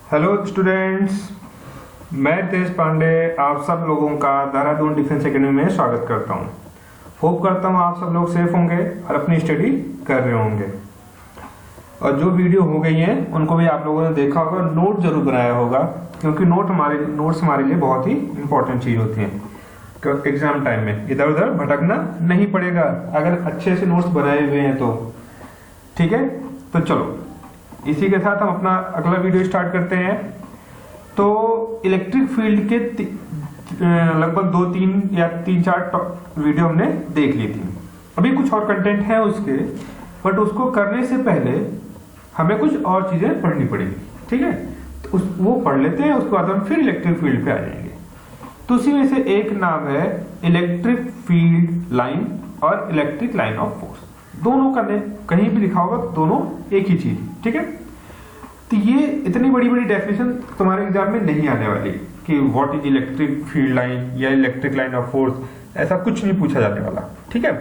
Hello students, मैं तेज पांडे आप सब लोगों का देहरादून डिफेंस एकेडमी में स्वागत करता हूं। होप करता हूं आप सब लोग सेफ होंगे और अपनी स्टडी कर रहे होंगे। और जो वीडियो हो गई हैं उनको भी आप लोगों ने देखा होगा, नोट जरूर बनाया होगा, क्योंकि नोट्स हमारे लिए बहुत ही इंपॉर्टेंट चीज़ होती हैं। एग्जाम टाइम में इधर उधर भटकना नहीं पड़ेगा अगर अच्छे से नोट्स बनाए हुए हैं तो। ठीक है, तो चलो इसी के साथ हम अपना अगला वीडियो स्टार्ट करते हैं। तो इलेक्ट्रिक फील्ड के लगभग 2-3 या 3-4 वीडियो हमने देख ली थी। अभी कुछ और कंटेंट है उसके, बट उसको करने से पहले हमें कुछ और चीजें पढ़नी पड़ेगी। ठीक है, तो वो पढ़ लेते हैं, उसके बाद हम फिर इलेक्ट्रिक फील्ड पे आ जाएंगे। तो उसी में से एक नाम है इलेक्ट्रिक फील्ड लाइन और इलेक्ट्रिक लाइन ऑफ फोर्स। दोनों का कहीं भी लिखा होगा, दोनों एक ही चीज। ठीक है, तो ये इतनी बड़ी बड़ी डेफिनेशन तुम्हारे एग्जाम में नहीं आने वाली कि what is electric field line या इलेक्ट्रिक लाइन ऑफ फोर्स, ऐसा कुछ नहीं पूछा जाने वाला। ठीक है,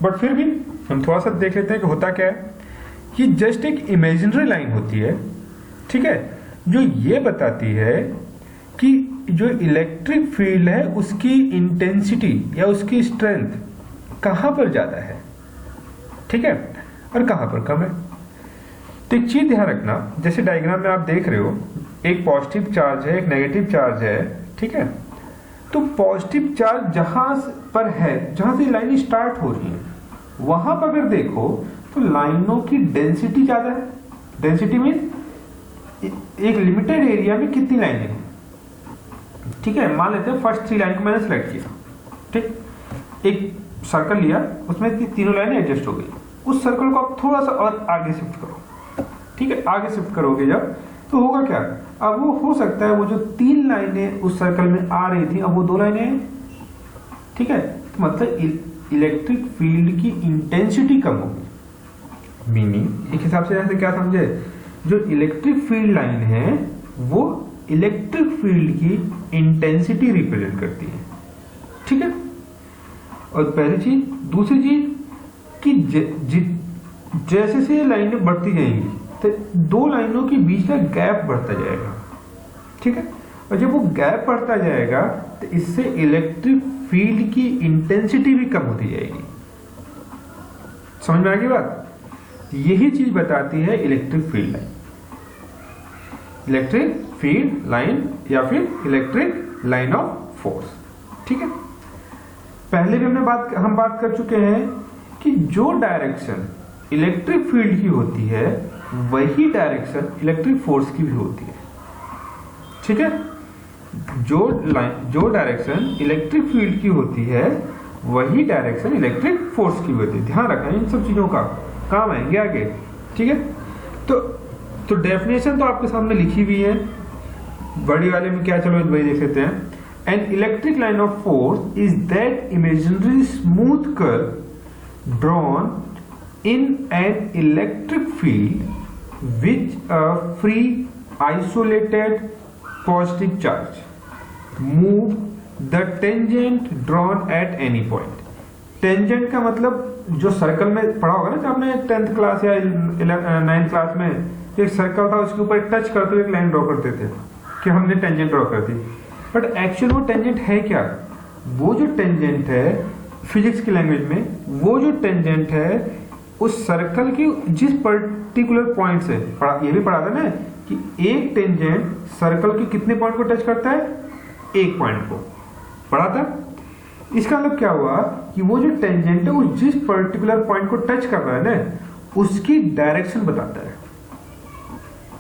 बट फिर भी हम थोड़ा सा देख लेते हैं कि होता क्या है। कि जस्ट एक इमेजिनरी लाइन होती है, ठीक है, जो ये बताती है कि जो इलेक्ट्रिक फील्ड है उसकी इंटेंसिटी या उसकी स्ट्रेंथ कहां पर ज्यादा है, ठीक है, और कहां पर कम है। तो एक चीज ध्यान रखना, जैसे डायग्राम में आप देख रहे हो, एक पॉजिटिव चार्ज है, एक नेगेटिव चार्ज है। ठीक है, तो पॉजिटिव चार्ज जहां पर है, जहां से लाइन स्टार्ट हो रही है, वहां पर अगर देखो तो लाइनों की डेंसिटी ज्यादा है। डेंसिटी मीन एक लिमिटेड एरिया में कितनी लाइनें हैं। ठीक है, मान लेते हैं फर्स्ट 3 लाइन को मैंने सेलेक्ट किया। ठीक, एक सर्कल लिया, उसमें तीनों लाइनें एडजस्ट हो गई। उस सर्कल को आप थोड़ा सा और आगे शिफ्ट करो। ठीक है, आगे शिफ्ट करोगे जब, तो होगा क्या, अब वो हो सकता है वो जो 3 लाइनें उस सर्कल में आ रही थी, अब वो 2 लाइनें हैं। ठीक है, तो मतलब इलेक्ट्रिक फील्ड की इंटेंसिटी कम होगी। मीनिंग एक हिसाब से ऐसे क्या समझे, जो इलेक्ट्रिक फील्ड लाइन है वो इलेक्ट्रिक फील्ड की इंटेंसिटी रिप्रेजेंट करती है। ठीक है, और पहली चीज। दूसरी चीज कि जैसे से लाइनें बढ़ती जाएंगी तो 2 लाइनों के बीच का गैप बढ़ता जाएगा। ठीक है, और जब वो गैप बढ़ता जाएगा तो इससे इलेक्ट्रिक फील्ड की इंटेंसिटी भी कम होती जाएगी। समझ में आ गई बात। यही चीज बताती है electric field line, electric field line या फिर इलेक्ट्रिक लाइन ऑफ फोर्स। ठीक है, पहले भी हम बात कर चुके हैं कि जो डायरेक्शन इलेक्ट्रिक फील्ड की होती है वही डायरेक्शन इलेक्ट्रिक फोर्स की भी होती है। ठीक है, जो डायरेक्शन इलेक्ट्रिक फील्ड की होती है वही डायरेक्शन इलेक्ट्रिक फोर्स की होती है। ध्यान रखना, इन सब चीजों का काम आएंगे आगे। ठीक है, तो डेफिनेशन तो आपके सामने लिखी हुई है, बड़ी वाले में क्या, चलो वही देख लेते हैं। An electric line of force is that imaginary smooth curve drawn in an electric field which a free isolated positive charge move the tangent drawn at any point। Tangent का मतलब जो सर्कल में पढ़ा होगा ना, जब आपने 10th क्लास या 9th क्लास में एक सर्कल था, उसके ऊपर टच करते हुए एक लाइन ड्रॉ करते थे कि हमने टेंजेंट ड्रॉ कर दी। बट एक्चुअल वो टेंजेंट है क्या, वो जो टेंजेंट है फिजिक्स की लैंग्वेज में, वो जो टेंजेंट है उस सर्कल की जिस पर्टिकुलर पॉइंट से ये भी पढ़ा था ना कि एक टेंजेंट सर्कल के कितने पॉइंट को टच करता है, एक पॉइंट को पढ़ा था। इसका मतलब क्या हुआ कि वो जो टेंजेंट है वो जिस पर्टिकुलर पॉइंट को टच कर रहा है ना, उसकी डायरेक्शन बताता है।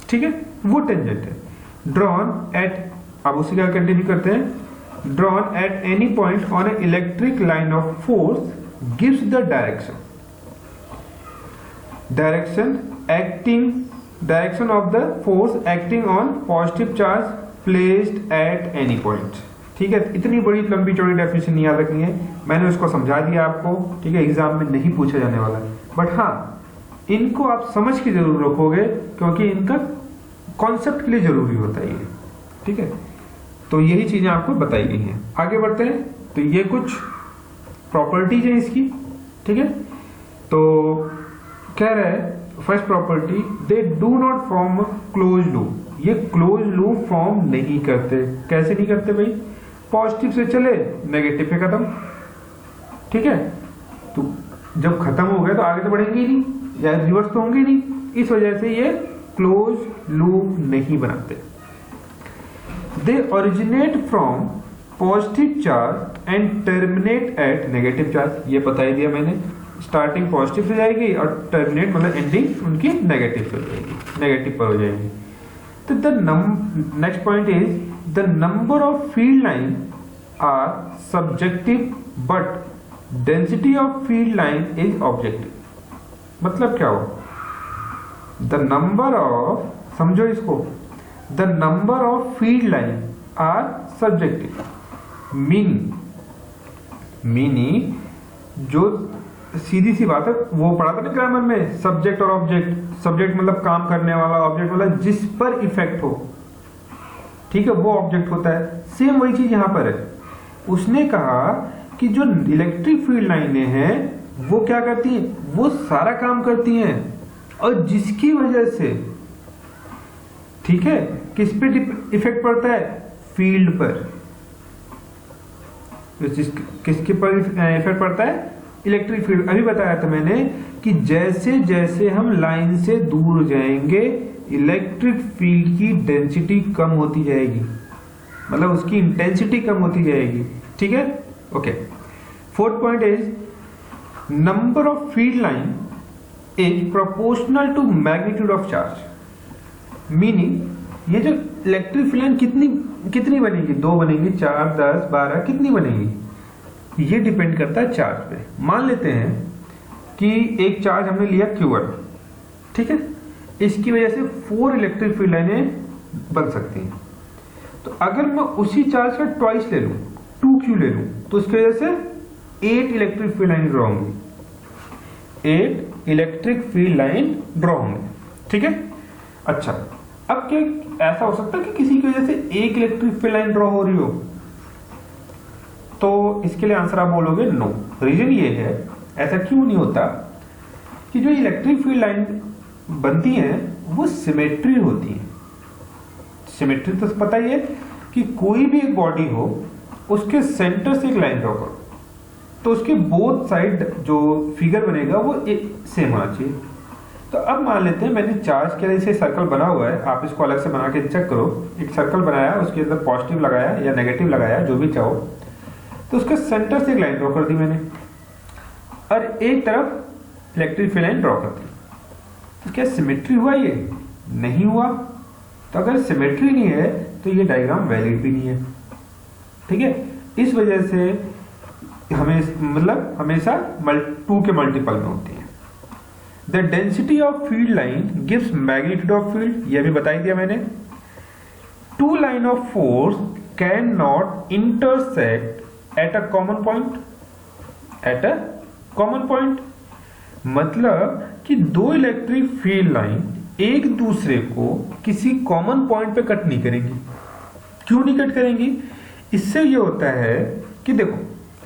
ठीक है, वो टेंजेंट है ड्रॉन एट, अब उसी का कंटिन्यू करते हैं। Drawn at any point on A electric line of force gives the direction of the force acting on positive charge placed at any point. ठीक है, इतनी बड़ी लंबी चौड़ी डेफिनेशन नहीं याद रखनी है, मैंने उसको समझा दिया आपको। ठीक है, एग्जाम में नहीं पूछा जाने वाला, बट हाँ इनको आप समझ के जरूर रखोगे क्योंकि इनका कॉन्सेप्ट के लिए जरूरी होता है ये। ठीक है, तो यही चीजें आपको बताई गई हैं। आगे बढ़ते हैं, तो ये कुछ प्रॉपर्टीज है इसकी। ठीक है, तो कह रहा है first property, they do not form close loop, ये क्लोज लूप फॉर्म नहीं करते। कैसे नहीं करते भाई? पॉजिटिव से चले नेगेटिव पे खत्म, ठीक है। तो जब खत्म हो गए तो आगे तो बढ़ेंगे ही नहीं या रिवर्स तो होंगे ही नहीं, इस वजह से ये क्लोज लूप नहीं बनाते। They originate from positive charge and terminate at negative charge, ये बता ही दिया मैंने। स्टार्टिंग पॉजिटिव से जाएगी और टर्मिनेट मतलब एंडिंग उनकी नेगेटिव से हो जाएगी, नेगेटिव पर हो जाएगी। तो the next point is the number of field line are subjective but density of field line is objective. मतलब क्या हो? द नंबर ऑफ, समझो इसको, the number of field line are subjective, meaning जो सीधी सी बात है वो पढ़ा था ना ग्रामर में, सब्जेक्ट और ऑब्जेक्ट। सब्जेक्ट मतलब काम करने वाला, ऑब्जेक्ट मतलब जिस पर इफेक्ट हो, ठीक है, वो ऑब्जेक्ट होता है। सेम वही चीज यहां पर है। उसने कहा कि जो इलेक्ट्रिक फील्ड लाइनें हैं वो क्या करती हैं? वो सारा काम करती हैं और जिसकी वजह से, ठीक है, किस पे इफेक्ट पड़ता है? फील्ड पर। किसके पर इफेक्ट पड़ता है? Electric field. अभी बताया था मैंने कि जैसे जैसे हम लाइन से दूर जाएंगे इलेक्ट्रिक फील्ड की डेंसिटी कम होती जाएगी, मतलब उसकी इंटेंसिटी कम होती जाएगी, ठीक है। Okay, fourth point is number of field line is proportional to magnitude of charge. Meaning ये जो इलेक्ट्रिक फील्ड लाइन कितनी बनेगी? 2 बनेगी, 4, 10, 12, कितनी बनेगी? ये डिपेंड करता है चार्ज पे। मान लेते हैं कि एक चार्ज हमने लिया Q1, ठीक है, इसकी वजह से 4 इलेक्ट्रिक फील्ड लाइनें बन सकती हैं। तो अगर मैं उसी चार्ज का ट्वाइस ले लूं, 2Q ले लूं, तो इसकी वजह से 8 इलेक्ट्रिक फील्ड लाइन ड्रॉ होंगी, 8 इलेक्ट्रिक फील्ड लाइन ड्रॉ होंगे, ठीक है। अच्छा, अब क्या ऐसा हो सकता है कि किसी की वजह से 1 इलेक्ट्रिक फील्ड लाइन ड्रॉ हो रही हो? तो इसके लिए आंसर आप बोलोगे नो। रीजन ये है, ऐसा क्यों नहीं होता कि जो इलेक्ट्रिक फील्ड लाइन बनती हैं वो सिमेट्री होती है। सिमेट्री तो पता ही है कि कोई भी एक बॉडी हो उसके सेंटर से एक लाइन ड्रॉ करो तो उसके बोथ साइड जो फिगर बनेगा वो सेम होना चाहिए। तो अब मान लेते हैं मैंने चार्ज के लिए इसे सर्कल बना हुआ है, आप इसको अलग से बना के चेक करो। एक सर्कल बनाया, उसके अंदर पॉजिटिव लगाया या नेगेटिव लगाया, जो भी चाहो, तो उसके सेंटर से एक लाइन ड्रॉ कर दी मैंने और एक तरफ इलेक्ट्रिक फील्ड लाइन ड्रॉ कर दी। तो क्या सिमेट्री हुआ? ये नहीं हुआ। तो अगर सिमेट्री नहीं है तो ये डायग्राम वैलिड भी नहीं है, ठीक है। इस वजह से हमेशा 2 के मल्टीपल में होती है। The density of field line gives magnitude of field, यह भी बता ही दिया मैंने। 2 line of force can not intersect at a common point, at a common point मतलब कि 2 इलेक्ट्रिक फील्ड लाइन एक दूसरे को किसी कॉमन पॉइंट पे कट नहीं करेंगी। क्यों नहीं कट करेंगी? इससे ये होता है कि देखो,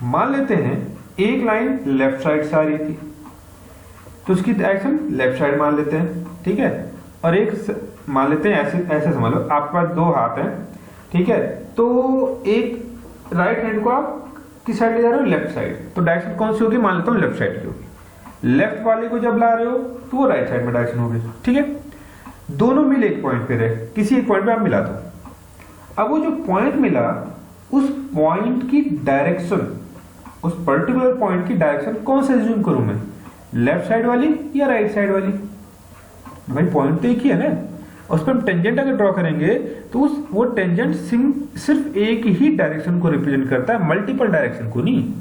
मान लेते हैं एक लाइन लेफ्ट साइड से आ रही थी तो उसकी डायरेक्शन लेफ्ट साइड मान लेते हैं, ठीक है। और एक मान लेते हैं ऐसे समझ लो, आपके पास 2 हाथ हैं, ठीक है। तो एक राइट हैंड को आप किस साइड ले जा रहे हो? Left side. तो डायरेक्शन कौन सी होगी? मान लेता हूं लेफ्ट साइड की होगी। लेफ्ट वाले को जब ला रहे हो तो वो राइट साइड में डायरेक्शन होगी, ठीक है। दोनों मिले एक पॉइंट पे रहे, किसी एक पॉइंट पे आप मिला दो। अब वो जो पॉइंट मिला उस पॉइंट की डायरेक्शन, उस पर्टिकुलर पॉइंट की डायरेक्शन कौन सा एज्यूम करूं मैं? लेफ्ट साइड वाली या राइट साइड वाली? भाई पॉइंट तो एक ही है ना। उस पर हम टेंजेंट अगर ड्रॉ करेंगे तो वो टेंजेंट सिर्फ एक ही डायरेक्शन को रिप्रेजेंट करता है, मल्टीपल डायरेक्शन को नहीं।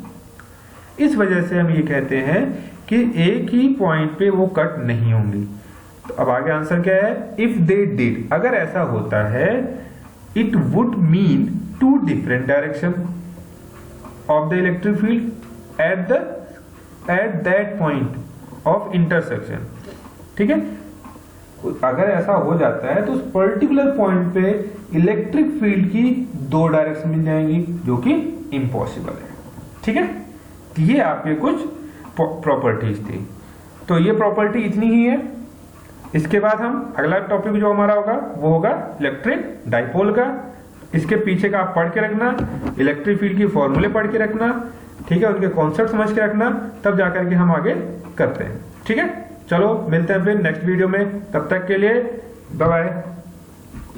इस वजह से हम ये कहते हैं कि एक ही पॉइंट पे वो कट नहीं होंगी। तो अब आगे आंसर क्या है? इफ दे डिड, अगर ऐसा होता है, it would mean 2 different direction of the electric field at that point of intersection, ठीक है। अगर ऐसा हो जाता है तो उस पर्टिकुलर पॉइंट पे इलेक्ट्रिक फील्ड की 2 डायरेक्शन मिल जाएंगी, जो कि इम्पॉसिबल है, ठीक है। तो ये आपके कुछ प्रॉपर्टीज थी। तो ये प्रॉपर्टी इतनी ही है। इसके बाद हम अगला टॉपिक जो हमारा होगा वो होगा इलेक्ट्रिक डाइपोल का। इसके पीछे का आप पढ़ के रखना, इलेक्ट्रिक फील्ड की फॉर्मूले पढ़ के रखना, ठीक है, उनके कॉन्सेप्ट समझ के रखना, तब जाकर के हम आगे करते हैं। ठीक है, चलो मिलते हैं फिर नेक्स्ट वीडियो में, तब तक के लिए बाय बाय।